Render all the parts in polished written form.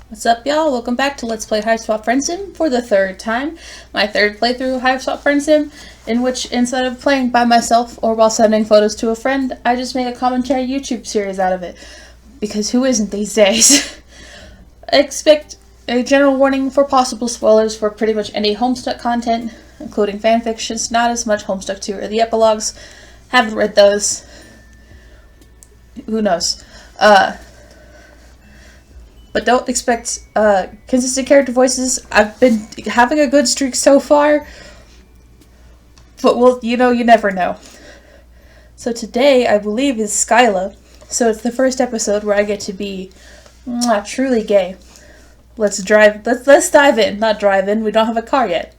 What's up, y'all? Welcome back to Let's Play Hiveswap Friendsim for the third time. My third playthrough of Hiveswap Friendsim, in which instead of playing by myself or while sending photos to a friend, I just make a commentary YouTube series out of it. Because who isn't these days? I expect a general warning for possible spoilers for pretty much any Homestuck content, including fanfictions, not as much Homestuck 2 or the epilogues. Haven't read those. Who knows? But don't expect consistent character voices. I've been having a good streak so far, but you never know. So today, I believe, is Skylla. So it's the first episode where I get to be truly gay. Let's dive in. Not drive in, we don't have a car yet.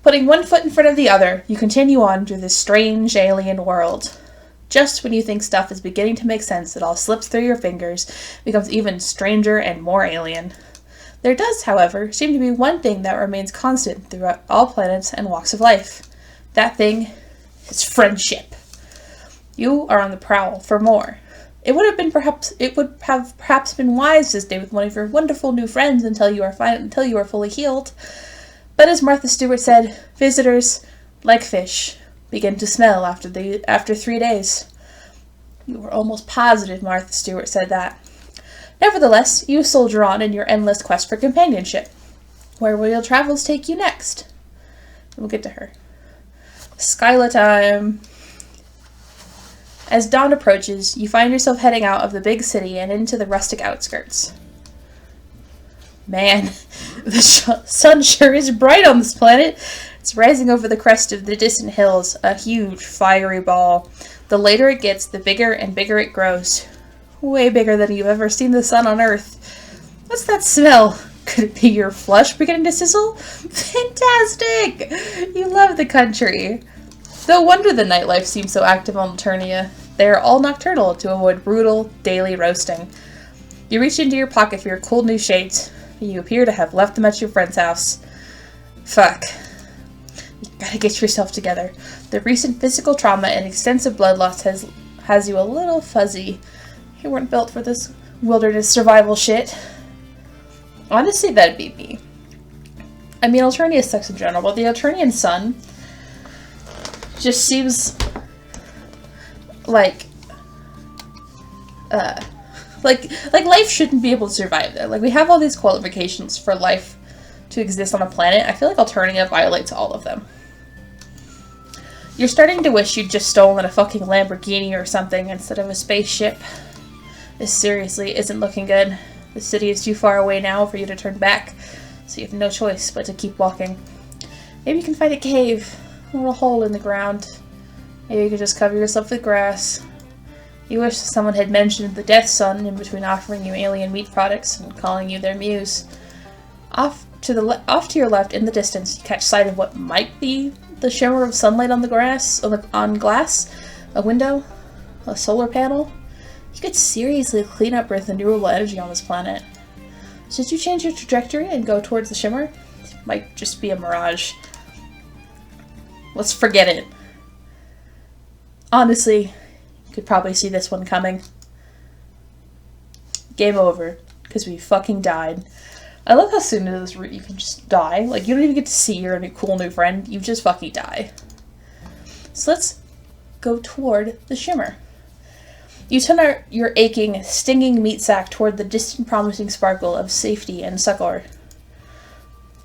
Putting one foot in front of the other, you continue on through this strange alien world. Just when you think stuff is beginning to make sense, it all slips through your fingers, becomes even stranger and more alien. There does, however, seem to be one thing that remains constant throughout all planets and walks of life. That thing is friendship. You are on the prowl for more. It would have perhaps been wise to stay with one of your wonderful new friends until you are fully healed. But as Martha Stewart said, visitors, like fish, begin to smell after 3 days. You were almost positive Martha Stewart said that. Nevertheless, you soldier on in your endless quest for companionship. Where will your travels take you next? We'll get to her. Skylla time. As dawn approaches, you find yourself heading out of the big city and into the rustic outskirts. Man, the sun sure is bright on this planet. It's rising over the crest of the distant hills, a huge, fiery ball. The later it gets, the bigger and bigger it grows. Way bigger than you've ever seen the sun on Earth. What's that smell? Could it be your flush beginning to sizzle? Fantastic! You love the country. No wonder the nightlife seems so active on Laternia. They are all nocturnal to avoid brutal, daily roasting. You reach into your pocket for your cool new shades. You appear to have left them at your friend's house. Fuck. You gotta get yourself together. The recent physical trauma and extensive blood loss has you a little fuzzy. You weren't built for this wilderness survival shit. Honestly, that'd be me. I mean, Alternia sucks in general, but the Alternian sun just seems like life shouldn't be able to survive there. Like, we have all these qualifications for life to exist on a planet. I feel like Alternia violates all of them. You're starting to wish you'd just stolen a fucking Lamborghini or something instead of a spaceship. This seriously isn't looking good. The city is too far away now for you to turn back, so you have no choice but to keep walking. Maybe you can find a cave, a little hole in the ground. Maybe you could just cover yourself with grass. You wish someone had mentioned the Death Sun in between offering you alien meat products and calling you their muse. Off to your left in the distance, you catch sight of what might be the shimmer of sunlight on the glass, a window, a solar panel. You could seriously clean up Earth and renewable energy on this planet. Should you change your trajectory and go towards the shimmer? It might just be a mirage. Let's forget it. Honestly, you could probably see this one coming. Game over, because we fucking died. I love how soon in this route you can just die. Like, you don't even get to see your cool new friend. You just fucking die. So let's go toward the shimmer. You turn your aching, stinging meat sack toward the distant promising sparkle of safety and succor.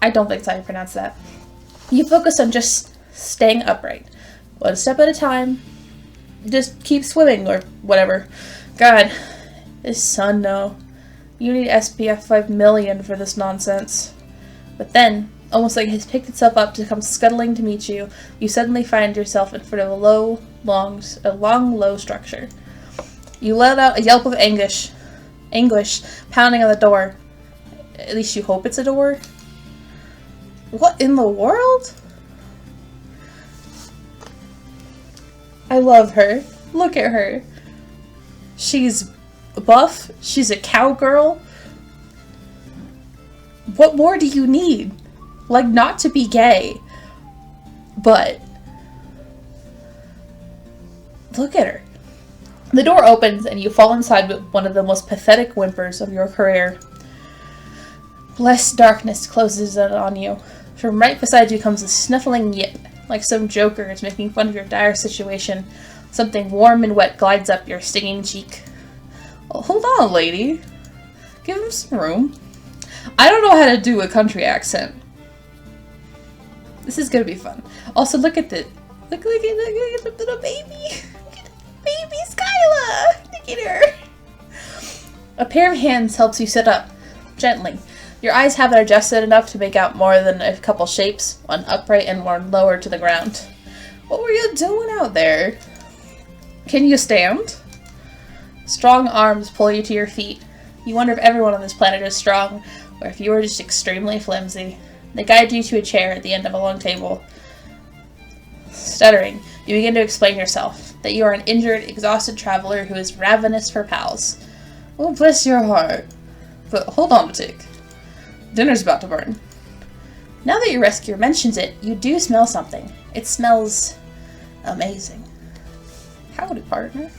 I don't think that's how you pronounce that. You focus on just staying upright. One step at a time. Just keep swimming or whatever. God, this sun, no. You need SPF 5 million for this nonsense. But then, almost like it has picked itself up to come scuttling to meet you, you suddenly find yourself in front of a long, low structure. You let out a yelp of anguish, pounding on the door. At least you hope it's a door. What in the world? I love her. Look at her. She's buff. She's a cowgirl. What more do you need? Like, not to be gay. But look at her. The door opens and you fall inside with one of the most pathetic whimpers of your career. Blessed darkness closes in on you. From right beside you comes a snuffling yip, like some joker is making fun of your dire situation. Something warm and wet glides up your stinging cheek. Oh, hold on, lady. Give him some room. I don't know how to do a country accent. This is gonna be fun. Also, look at the look at the little baby. Look at the baby Skylla. Look at her. A pair of hands helps you sit up, gently. Your eyes haven't adjusted enough to make out more than a couple shapes, one upright and one lower to the ground. What were you doing out there? Can you stand? Strong arms pull you to your feet. You wonder if everyone on this planet is strong, or if you are just extremely flimsy. They guide you to a chair at the end of a long table. Stuttering, you begin to explain yourself, that you are an injured, exhausted traveler who is ravenous for pals. Oh, bless your heart. But hold on a tick. Dinner's about to burn. Now that your rescuer mentions it, you do smell something. It smells amazing. Howdy, partner.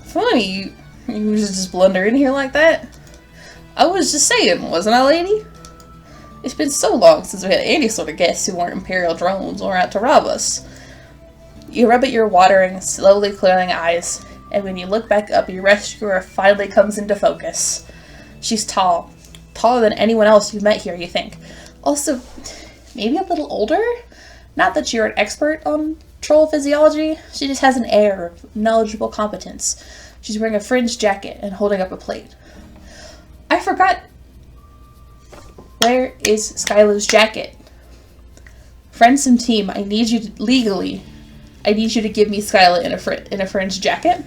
Funny, you just blunder in here like that. I was just saying, wasn't I, lady? It's been so long since we had any sort of guests who weren't Imperial drones or out to rob us. You rub at your watering, slowly clearing eyes, and when you look back up, your rescuer finally comes into focus. She's tall. Taller than anyone else you've met here, you think. Also, maybe a little older? Not that you're an expert on troll physiology, she just has an air of knowledgeable competence. She's wearing a fringed jacket and holding up a plate. I forgot. Where is Skylla's jacket? Friendsim team, I need you to, legally, I need you to give me Skylla in a fringed jacket.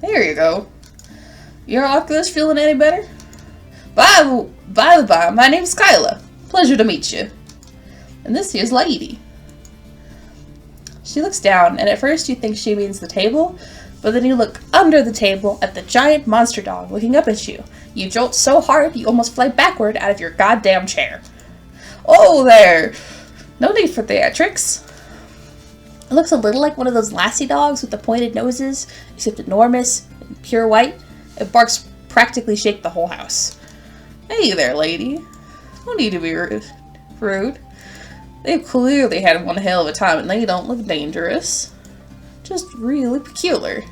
There you go. Your Oculus feeling any better? By the by, my name's Skylla. Pleasure to meet you. And this here's Lady. She looks down, and at first you think she means the table, but then you look under the table at the giant monster dog looking up at you. You jolt so hard you almost fly backward out of your goddamn chair. Oh there! No need for theatrics. It looks a little like one of those lassie dogs with the pointed noses, except enormous and pure white. It barks practically shake the whole house. Hey there, lady. No need to be rude. They've clearly had one hell of a time and they don't look dangerous. Just really peculiar.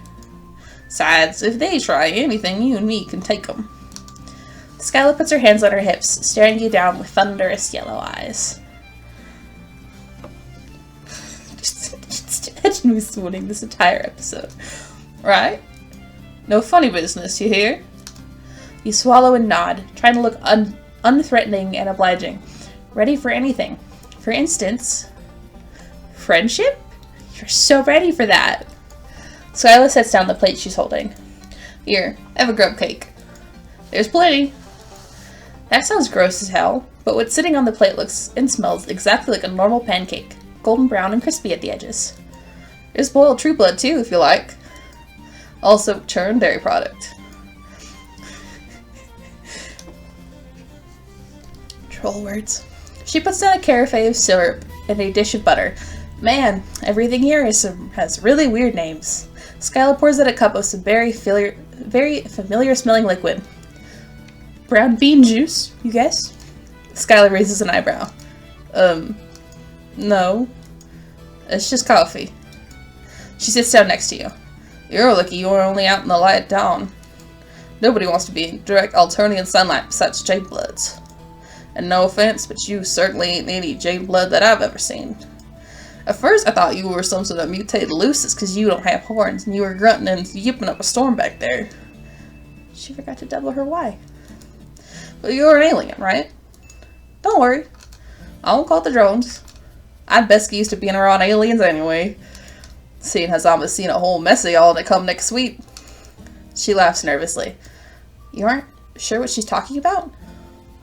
Besides, if they try anything, you and me can take them. Skylla puts her hands on her hips, staring you down with thunderous yellow eyes. Just imagine me swooning this entire episode. Right? No funny business, you hear? You swallow and nod, trying to look unthreatening and obliging, ready for anything. For instance, friendship? You're so ready for that. Skylla sets down the plate she's holding. Here, have a grub cake. There's plenty. That sounds gross as hell, but what's sitting on the plate looks and smells exactly like a normal pancake, golden brown and crispy at the edges. There's boiled true blood too, if you like. Also, churned dairy product. Troll words. She puts down a carafe of syrup and a dish of butter. Man, everything here has really weird names. Skylla pours out a cup of some very familiar smelling liquid. Brown bean juice, you guess? Skylla raises an eyebrow. No. It's just coffee. She sits down next to you. You're lucky you're only out in the light dawn. Nobody wants to be in direct Alternian sunlight besides jade bloods. And no offense, but you certainly ain't any jade blood that I've ever seen. At first I thought you were some sort of mutated Lucis because you don't have horns and you were grunting and yipping up a storm back there. She forgot to double her Y. But you're an alien, right? Don't worry. I won't call it the drones. I'd best get used to being around aliens anyway. Seeing as I'm seeing a whole mess of y'all that come next week. She laughs nervously. You aren't sure what she's talking about?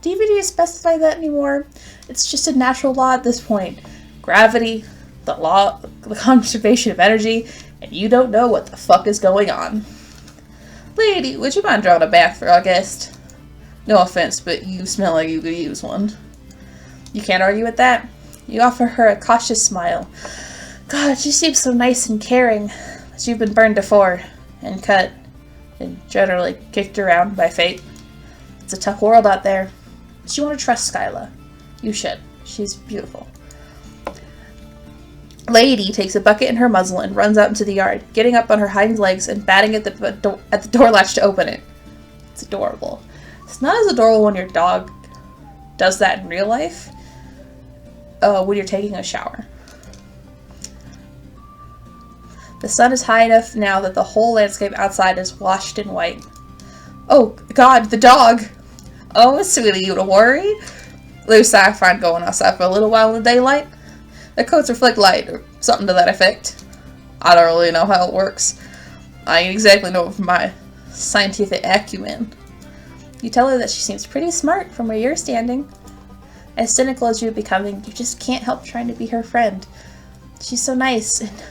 DVDs specify that anymore. It's just a natural law at this point. Gravity, the law, the conservation of energy, and you don't know what the fuck is going on. Lady, would you mind drawing a bath for our guest? No offense, but you smell like you could use one. You can't argue with that. You offer her a cautious smile. God, she seems so nice and caring. But you've been burned before, and cut, and generally kicked around by fate. It's a tough world out there. But you want to trust Skylla. You should. She's beautiful. Lady takes a bucket in her muzzle and runs out into the yard, getting up on her hind legs and batting at the door latch to open it. It's adorable. It's not as adorable when your dog does that in real life. When you're taking a shower. The sun is high enough now that the whole landscape outside is washed in white. Oh, God, the dog! Oh, sweetie, you don't worry. At least I find going outside for a little while in the daylight. The coats reflect light, or something to that effect. I don't really know how it works. I ain't exactly know it from my scientific acumen. You tell her that she seems pretty smart from where you're standing. As cynical as you're becoming, you just can't help trying to be her friend. She's so nice and,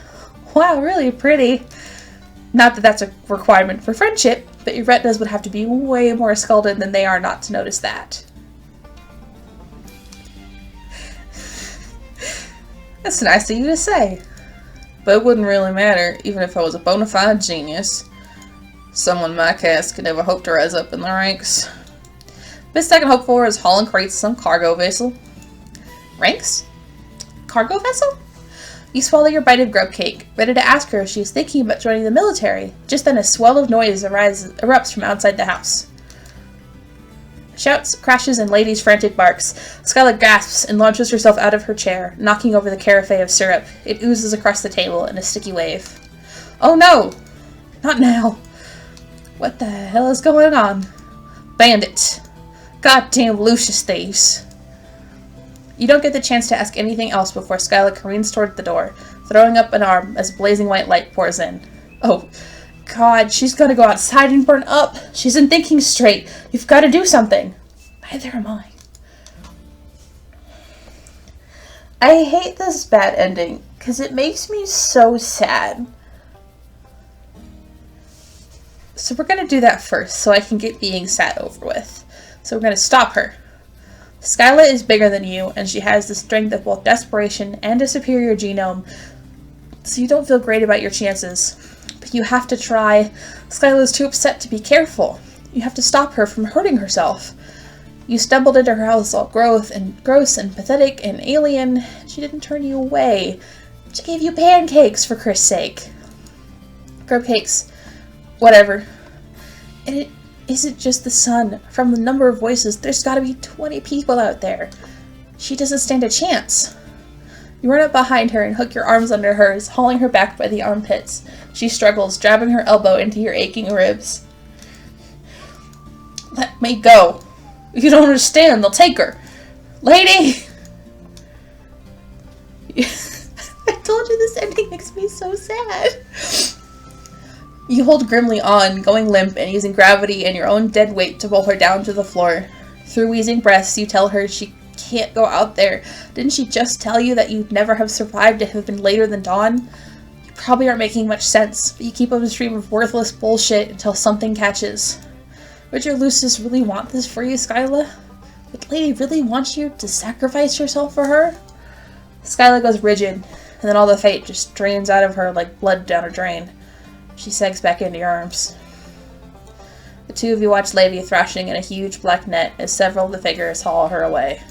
wow, really pretty. Not that that's a requirement for friendship, but your retinas would have to be way more scalded than they are not to notice that. That's nice of you to say. But it wouldn't really matter, even if I was a bona fide genius. Someone my caste could never hope to rise up in the ranks. Best I can hope for is hauling crates to some cargo vessel. Ranks? Cargo vessel? You swallow your bite of grub cake, ready to ask her if she is thinking about joining the military. Just then a swell of noise erupts from outside the house. Shouts, crashes, and Lady's frantic barks. Skylla gasps and launches herself out of her chair, knocking over the carafe of syrup. It oozes across the table in a sticky wave. Oh no! Not now! What the hell is going on? Bandits! Goddamn Lucius thieves! You don't get the chance to ask anything else before Skylla careens toward the door, throwing up an arm as blazing white light pours in. Oh, God, she's gonna go outside and burn up! She isn't thinking straight! You've got to do something! Neither am I. I hate this bad ending, because it makes me so sad. So we're gonna do that first, so I can get being sad over with. So we're gonna stop her. Skylla is bigger than you, and she has the strength of both desperation and a superior genome, so you don't feel great about your chances. But you have to try. Skylla is too upset to be careful. You have to stop her from hurting herself. You stumbled into her house all gross and pathetic and alien. She didn't turn you away. She gave you pancakes, for Christ's sake. Grub cakes. Whatever. And it isn't just the sun. From the number of voices, there's gotta be 20 people out there. She doesn't stand a chance. You run up behind her and hook your arms under hers, hauling her back by the armpits. She struggles, jabbing her elbow into your aching ribs. Let me go. You don't understand. They'll take her. Lady! I told you this ending makes me so sad. You hold grimly on, going limp and using gravity and your own dead weight to pull her down to the floor. Through wheezing breaths, you tell her she can't go out there. Didn't she just tell you that you'd never have survived if it had been later than dawn? You probably aren't making much sense, but you keep up a stream of worthless bullshit until something catches. Would your Lucius really want this for you, Skylla? Would Lady really want you to sacrifice yourself for her? Skylla goes rigid, and then all the fate just drains out of her like blood down a drain. She sags back into your arms. The two of you watch Lady thrashing in a huge black net as several of the figures haul her away.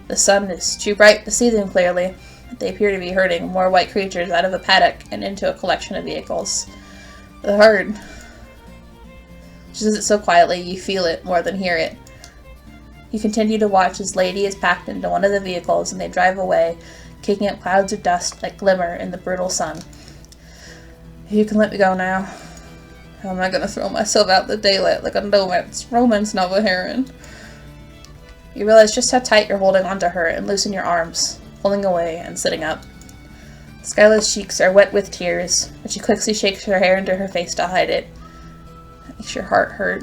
The sun is too bright to see them clearly, but they appear to be herding more white creatures out of a paddock and into a collection of vehicles. The herd. She says it so quietly you feel it more than hear it. You continue to watch as Lady is packed into one of the vehicles and they drive away, kicking up clouds of dust that glimmer in the brutal sun. You can let me go now. How am I going to throw myself out in the daylight like a romance novel heroine? You realize just how tight you're holding onto her and loosen your arms, pulling away and sitting up. Skylla's cheeks are wet with tears, but she quickly shakes her hair into her face to hide it. That makes your heart hurt.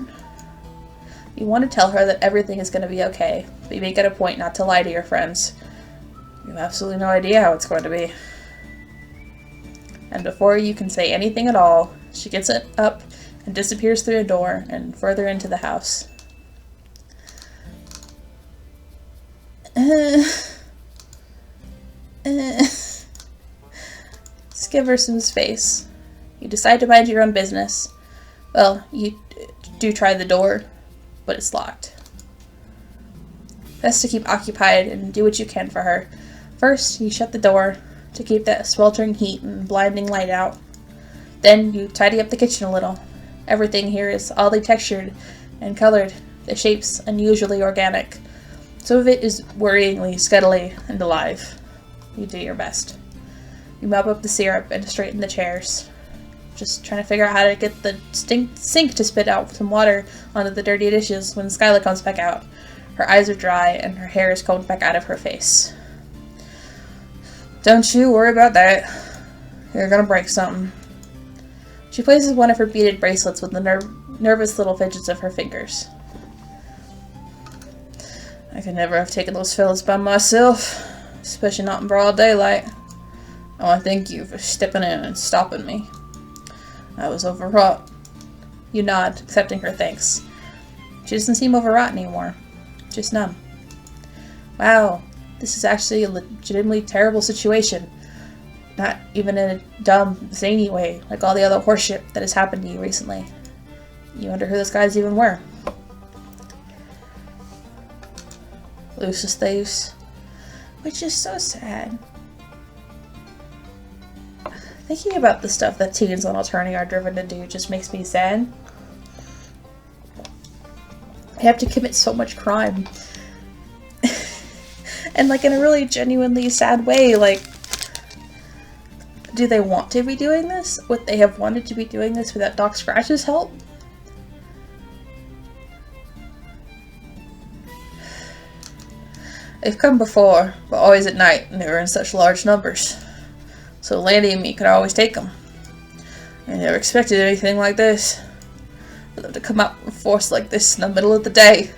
You want to tell her that everything is going to be okay, but you make it a point not to lie to your friends. You have absolutely no idea how it's going to be. And before you can say anything at all, she gets it up and disappears through a door and further into the house. Just give her some space. You decide to mind your own business. Well, you do try the door, but it's locked. Best to keep occupied and do what you can for her. First, you shut the door to keep that sweltering heat and blinding light out. Then you tidy up the kitchen a little. Everything here is oddly textured and colored, the shapes unusually organic. Some of it is worryingly, scuttly, and alive. You do your best. You mop up the syrup and straighten the chairs. Just trying to figure out how to get the sink to spit out some water onto the dirty dishes when Skylla comes back out. Her eyes are dry and her hair is combed back out of her face. Don't you worry about that. You're gonna break something. She places one of her beaded bracelets with the nervous little fidgets of her fingers. I could never have taken those fellas by myself, especially not in broad daylight. I want to thank you for stepping in and stopping me. I was overwrought. You nod, accepting her thanks. She doesn't seem overwrought anymore. Just numb. Wow, this is actually a legitimately terrible situation. Not even in a dumb, zany way, like all the other horseshit that has happened to you recently. You wonder who those guys even were. Lucius thieves. Which is so sad. Thinking about the stuff that teens on Alterni are driven to do just makes me sad. They have to commit so much crime. And like in a really genuinely sad way, like, do they want to be doing this? Would they have wanted to be doing this without Doc Scratch's help? They've come before, but always at night, and they were in such large numbers. So Landy and me could always take them. I never expected anything like this. For them to come out in force like this in the middle of the day.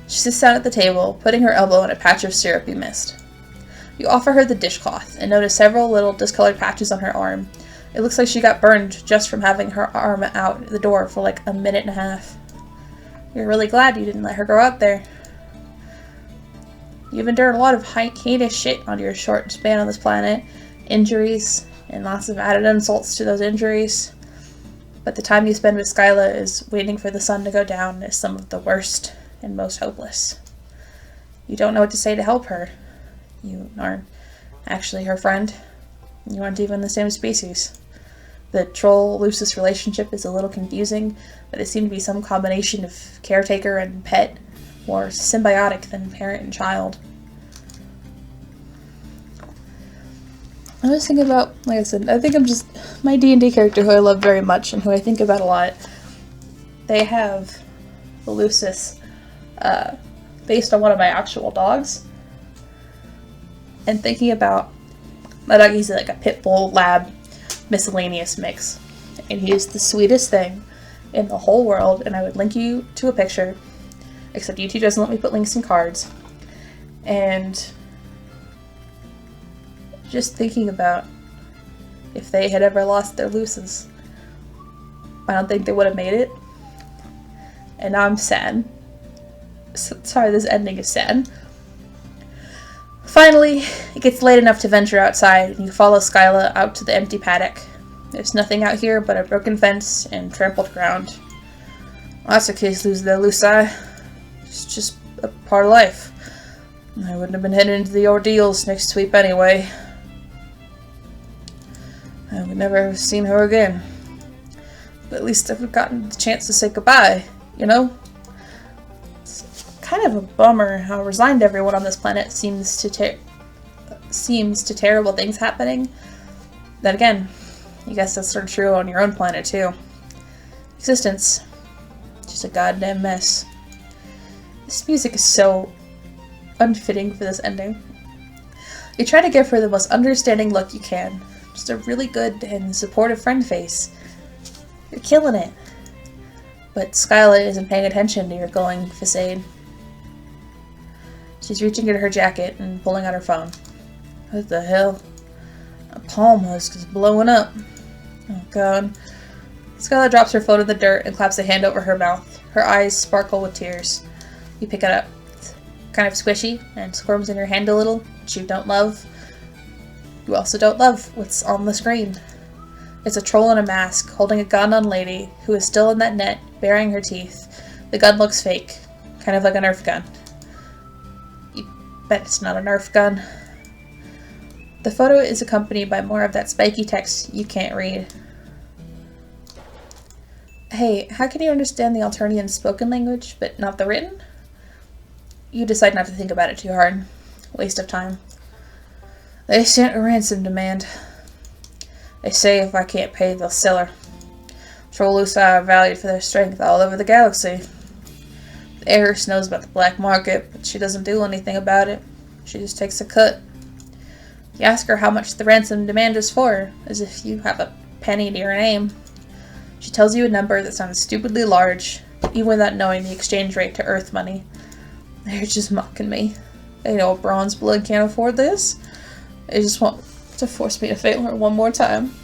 She sits down at the table, putting her elbow in a patch of syrupy mist. You offer her the dishcloth, and notice several little discolored patches on her arm. It looks like she got burned just from having her arm out the door for like a minute and a half. You're really glad you didn't let her go out there. You've endured a lot of heinous shit on your short span on this planet. Injuries, and lots of added insults to those injuries. But the time you spend with Skylla is waiting for the sun to go down is some of the worst and most hopeless. You don't know what to say to help her. You aren't actually her friend. You aren't even the same species. The troll-Lucius relationship is a little confusing, but it seemed to be some combination of caretaker and pet, more symbiotic than parent and child. I was thinking about, like I said, I think I'm just, my D&D character who I love very much and who I think about a lot, they have the Lucius based on one of my actual dogs. And thinking about, my dog, he's like a pit bull lab miscellaneous mix. And he is the sweetest thing in the whole world, and I would link you to a picture, except YouTube doesn't let me put links in cards. And just thinking about if they had ever lost their Lucius, I don't think they would have made it. And now I'm sad. Sorry, this ending is sad. Finally, it gets late enough to venture outside, and you follow Skylla out to the empty paddock. There's nothing out here but a broken fence and trampled ground. Lots of kids lose their Luci. It's just a part of life. I wouldn't have been headed into the ordeals next sweep anyway. I would never have seen her again. But at least I've gotten the chance to say goodbye, you know? It's kind of a bummer how resigned everyone on this planet seems to terrible things happening. Then again, I guess that's sort of true on your own planet too. Existence, just a goddamn mess. This music is so unfitting for this ending. You try to give her the most understanding look you can. Just a really good and supportive friend face. You're killing it. But Skylla isn't paying attention to your glowing facade. She's reaching into her jacket and pulling out her phone. What the hell? A palm husk is blowing up. Oh god. Skylla drops her phone in the dirt and claps a hand over her mouth. Her eyes sparkle with tears. You pick it up. It's kind of squishy and squirms in your hand a little, which you don't love. You also don't love what's on the screen. It's a troll in a mask, holding a gun on Lady, who is still in that net, baring her teeth, The gun looks fake, kind of like a Nerf gun. You bet it's not a Nerf gun. The photo is accompanied by more of that spiky text you can't read. Hey, how can you understand the Alternian spoken language, but not the written? You decide not to think about it too hard. Waste of time. They sent a ransom demand. They say if I can't pay, they'll sell her. Trollus are valued for their strength all over the galaxy. The heiress knows about the black market, but she doesn't do anything about it. She just takes a cut. You ask her how much the ransom demand is for, as if you have a penny to your name. She tells you a number that sounds stupidly large, even without knowing the exchange rate to Earth money. They're just mocking me. They know bronze blood can't afford this. They just want to force me to fail her one more time.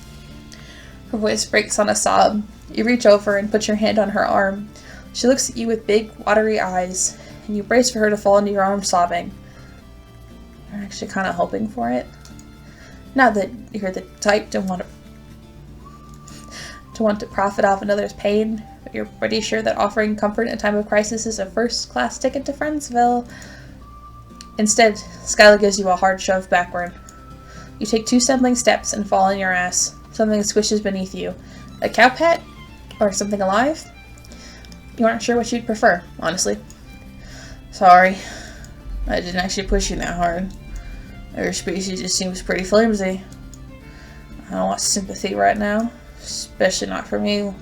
Her voice breaks on a sob. You reach over and put your hand on her arm. She looks at you with big, watery eyes, and you brace for her to fall into your arms sobbing. You're actually kind of hoping for it. Not that you're the type to want to profit off another's pain, but you're pretty sure that offering comfort in a time of crisis is a first-class ticket to Friendsville. Instead, Skylla gives you a hard shove backward. You take 2 stumbling steps and fall on your ass. Something squishes beneath you. A cow pet? Or something alive? You aren't sure what you'd prefer, honestly. Sorry. I didn't actually push you that hard. Your species just seems pretty flimsy. I don't want sympathy right now. Especially not from you.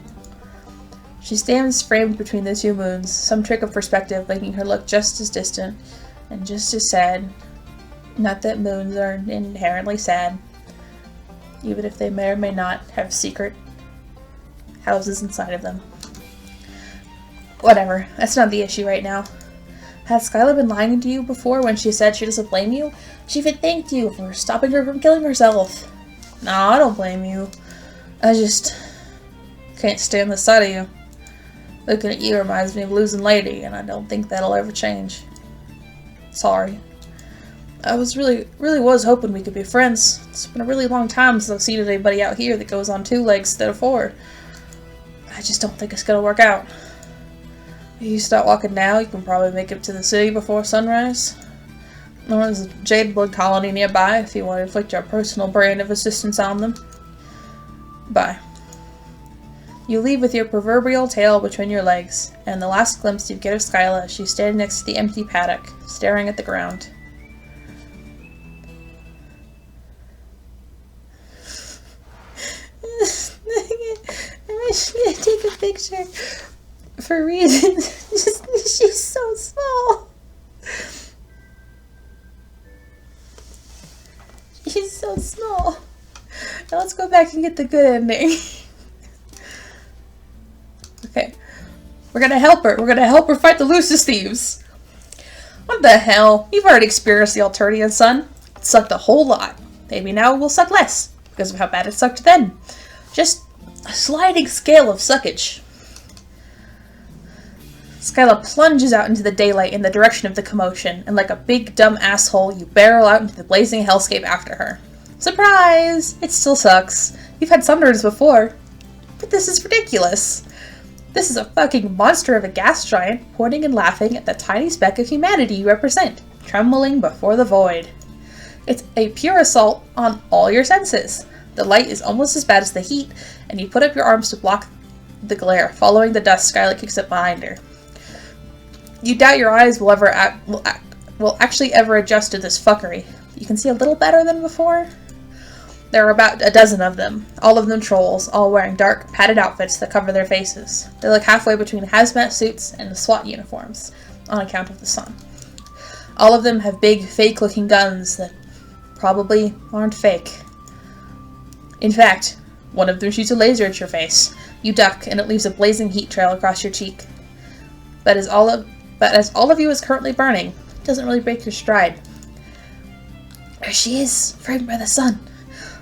She stands framed between the 2 moons, some trick of perspective making her look just as distant and just as sad. Not that moons are inherently sad, even if they may or may not have secret houses inside of them. Whatever, that's not the issue right now. Has Skylla been lying to you before when she said she doesn't blame you? She even thanked you for stopping her from killing herself. No, I don't blame you. I just can't stand the sight of you. Looking at you reminds me of losing Lady, and I don't think that'll ever change. Sorry. I really was hoping we could be friends. It's been a really long time since I've seen anybody out here that goes on 2 legs instead of 4. I just don't think it's gonna work out. If you start walking now, you can probably make it to the city before sunrise. There's a jade blood colony nearby if you want to inflict your personal brand of assistance on them. Bye. You leave with your proverbial tail between your legs, and the last glimpse you get of Skylla, she's standing next to the empty paddock, staring at the ground. I'm actually gonna take a picture for reasons. She's so small. She's so small. Now let's go back and get the good ending. Okay. We're gonna help her. We're gonna help her fight the Lucis thieves. What the hell? You've already experienced the Alternian sun. It sucked a whole lot. Maybe now it will suck less, because of how bad it sucked then. Just a sliding scale of suckage. Skylla plunges out into the daylight in the direction of the commotion, and like a big dumb asshole, you barrel out into the blazing hellscape after her. Surprise! It still sucks. You've had summoners before. But this is ridiculous. This is a fucking monster of a gas giant, pointing and laughing at the tiny speck of humanity you represent, trembling before the void. It's a pure assault on all your senses. The light is almost as bad as the heat, and you put up your arms to block the glare, following the dust Skylla kicks up behind her. You doubt your eyes will actually ever adjust to this fuckery. You can see a little better than before. There are about a dozen of them, all of them trolls, all wearing dark, padded outfits that cover their faces. They look halfway between hazmat suits and SWAT uniforms, on account of the sun. All of them have big, fake-looking guns that probably aren't fake. In fact, one of them shoots a laser at your face. You duck, and it leaves a blazing heat trail across your cheek. But as all of you is currently burning, it doesn't really break your stride. There she is, framed by the sun.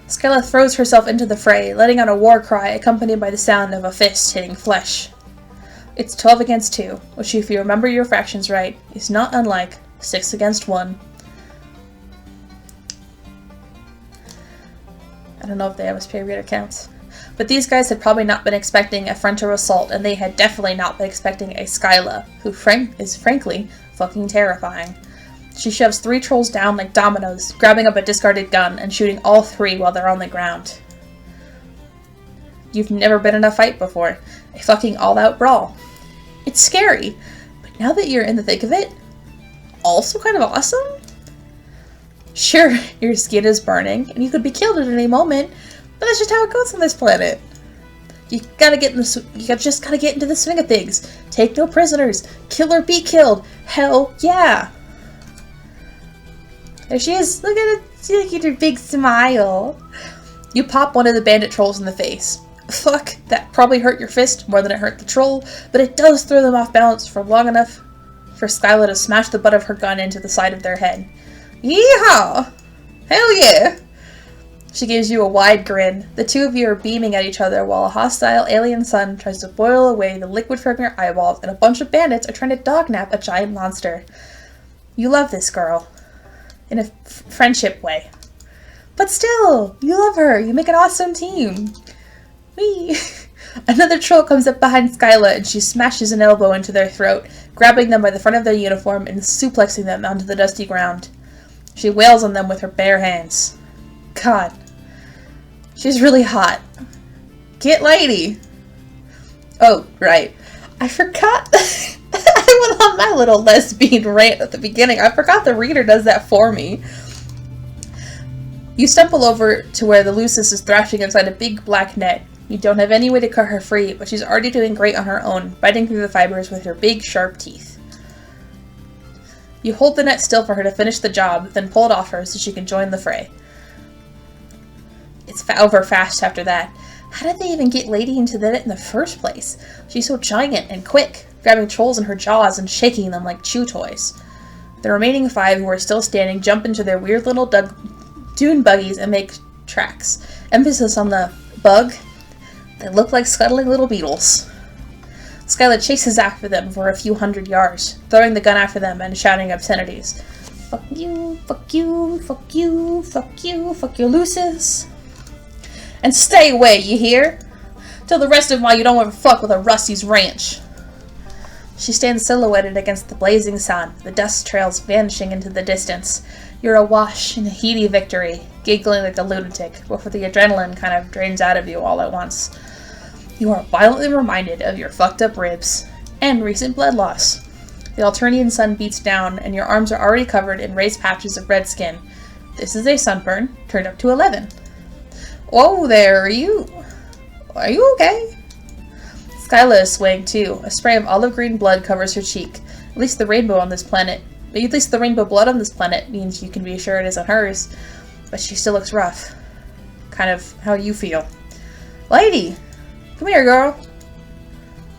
Skylla throws herself into the fray, letting out a war cry accompanied by the sound of a fist hitting flesh. It's 12 against 2, which if you remember your fractions right, is not unlike 6 against 1. I don't know if they have us period counts. But these guys had probably not been expecting a frontal assault, and they had definitely not been expecting a Skylla, who is frankly fucking terrifying. She shoves 3 trolls down like dominoes, grabbing up a discarded gun and shooting all 3 while they're on the ground. You've never been in a fight before. A fucking all-out brawl. It's scary, but now that you're in the thick of it, also kind of awesome? Sure, your skin is burning, and you could be killed at any moment, but that's just how it goes on this planet. You just gotta get into the swing of things. Take no prisoners. Kill or be killed. Hell yeah! There she is. Look at her big smile. You pop one of the bandit trolls in the face. Fuck, that probably hurt your fist more than it hurt the troll, but it does throw them off balance for long enough for Skylla to smash the butt of her gun into the side of their head. Yeehaw! Hell yeah! She gives you a wide grin. The 2 of you are beaming at each other while a hostile alien sun tries to boil away the liquid from your eyeballs, and a bunch of bandits are trying to dognap a giant monster. You love this girl. In a friendship way. But still, you love her. You make an awesome team. Whee! Another troll comes up behind Skylla and she smashes an elbow into their throat, grabbing them by the front of their uniform and suplexing them onto the dusty ground. She wails on them with her bare hands. God. She's really hot. Get lady! Oh, right. I forgot. I went on my little lesbian rant at the beginning. I forgot the reader does that for me. You stumble over to where the Lucis is thrashing inside a big black net. You don't have any way to cut her free, but she's already doing great on her own, biting through the fibers with her big, sharp teeth. You hold the net still for her to finish the job, then pull it off her so she can join the fray. It's over fast after that. How did they even get Lady into the net in the first place? She's so giant and quick, grabbing trolls in her jaws and shaking them like chew toys. The remaining 5 who are still standing jump into their weird little dune buggies and make tracks. Emphasis on the bug. They look like scuttling little beetles. Skylla chases after them for a few hundred yards, throwing the gun after them and shouting obscenities. Fuck you, fuck you, fuck you, fuck you, fuck your Lucis. And stay away, you hear? Tell the rest of them why you don't ever fuck with a Rusty's ranch. She stands silhouetted against the blazing sun, the dust trails vanishing into the distance. You're awash in a heady victory, giggling like a lunatic, before the adrenaline kind of drains out of you all at once. You are violently reminded of your fucked up ribs, and recent blood loss. The Alternian sun beats down, and your arms are already covered in raised patches of red skin. This is a sunburn, turned up to 11. Whoa there, are you okay? Skylla is swaying too. A spray of olive green blood covers her cheek. At least the rainbow blood on this planet means you can be sure it isn't hers. But she still looks rough. Kind of how you feel. Lady! Come here, girl.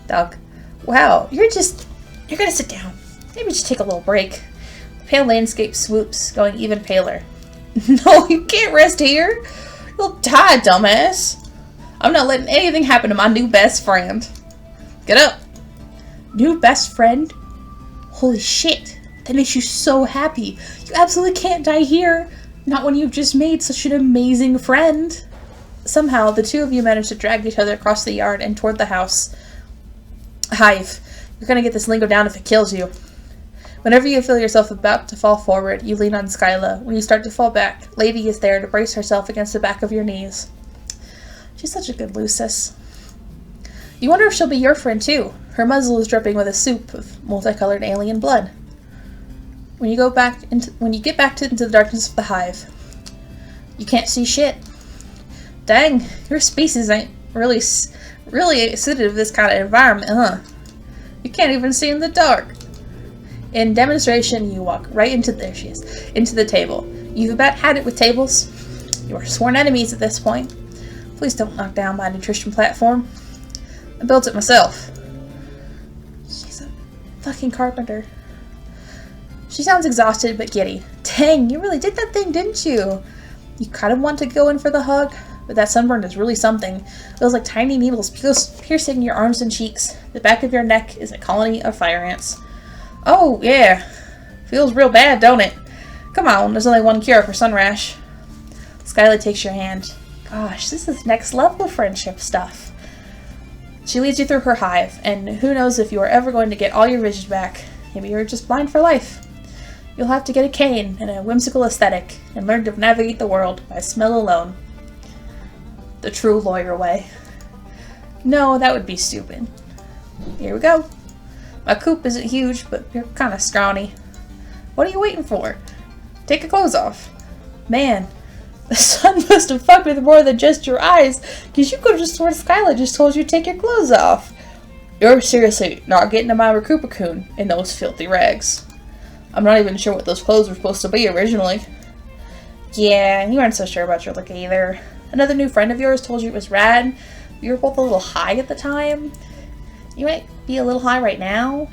Dog. Wow, you're gonna sit down. Maybe just take a little break. The pale landscape swoops, going even paler. No, you can't rest here. You'll die, dumbass. I'm not letting anything happen to my new best friend. Get up. New best friend? Holy shit. That makes you so happy. You absolutely can't die here. Not when you've just made such an amazing friend. Somehow, the 2 of you manage to drag each other across the yard and toward the house. Hive, you're gonna get this lingo down if it kills you. Whenever you feel yourself about to fall forward, you lean on Skylla. When you start to fall back, Lady is there to brace herself against the back of your knees. She's such a good Lucis. You wonder if she'll be your friend too. Her muzzle is dripping with a soup of multicolored alien blood. When you get back into the darkness of the hive, you can't see shit. Dang, your species ain't really suited to this kind of environment, huh? You can't even see in the dark. In demonstration, you walk right into the table. You've about had it with tables. You are sworn enemies at this point. Please don't knock down my nutrition platform. I built it myself. She's a fucking carpenter. She sounds exhausted but giddy. Dang, you really did that thing, didn't you? You kind of want to go in for the hug, but that sunburn is really something. It feels like tiny needles piercing your arms and cheeks. The back of your neck is a colony of fire ants. Oh, yeah. Feels real bad, don't it? Come on, there's only one cure for sun rash. Skylla takes your hand. Gosh, this is next level friendship stuff. She leads you through her hive, and who knows if you are ever going to get all your vision back. Maybe you're just blind for life. You'll have to get a cane and a whimsical aesthetic, and learn to navigate the world by smell alone. The true lawyer way. No, that would be stupid. Here we go. My coop isn't huge, but you're kind of scrawny. What are you waiting for? Take your clothes off. Man, the sun must have fucked with more than just your eyes, because you could have just sworn Skylla just told you to take your clothes off. You're seriously not getting to my Recrupacoon in those filthy rags. I'm not even sure what those clothes were supposed to be originally. Yeah, you weren't so sure about your look either. Another new friend of yours told you it was rad. You were both a little high at the time. You might be a little high right now.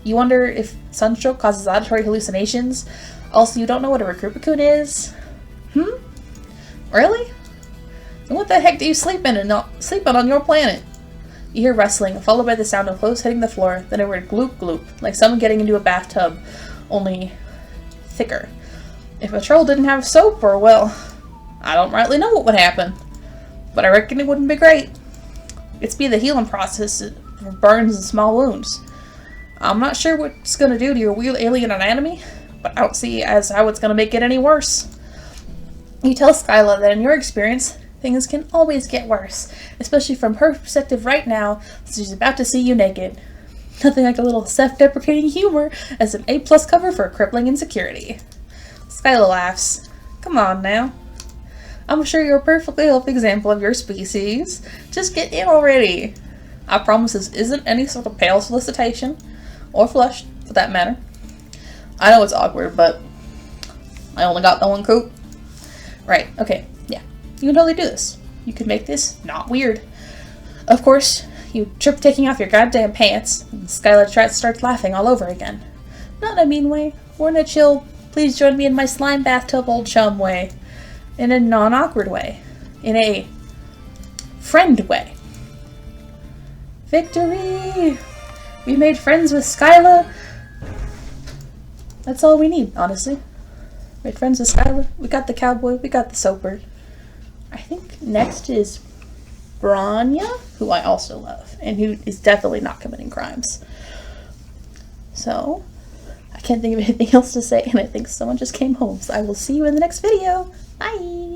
You wonder if sunstroke causes auditory hallucinations. Also, you don't know what a Recrupacoon is. Really? And what the heck do you sleep in and not sleep on your planet? You hear rustling, followed by the sound of clothes hitting the floor, then a word gloop gloop, like someone getting into a bathtub, only thicker. If a troll didn't have soap, or well, I don't rightly know what would happen. But I reckon it wouldn't be great. It's be the healing process for burns and small wounds. I'm not sure what it's gonna do to your weird alien anatomy, but I don't see as how it's gonna make it any worse. You tell Skylla that in your experience, things can always get worse, especially from her perspective right now, since she's about to see you naked. Nothing like a little self-deprecating humor as an A+ cover for crippling insecurity. Skylla laughs. Come on now. I'm sure you're a perfectly healthy example of your species. Just get in already. I promise this isn't any sort of pale solicitation, or flush, for that matter. I know it's awkward, but I only got the one coop. Right, okay, yeah. You can totally do this. You can make this not weird. Of course, you trip taking off your goddamn pants, and Skylla starts laughing all over again. Not in a mean way, or in a chill, please join me in my slime bathtub old chum way. In a non-awkward way. In a friend way. Victory! We made friends with Skylla. That's all we need, honestly. Made friends with Skylla. We got the cowboy. We got the soaper. I think next is Branya, who I also love, and who is definitely not committing crimes. So, I can't think of anything else to say, and I think someone just came home, so I will see you in the next video. Bye!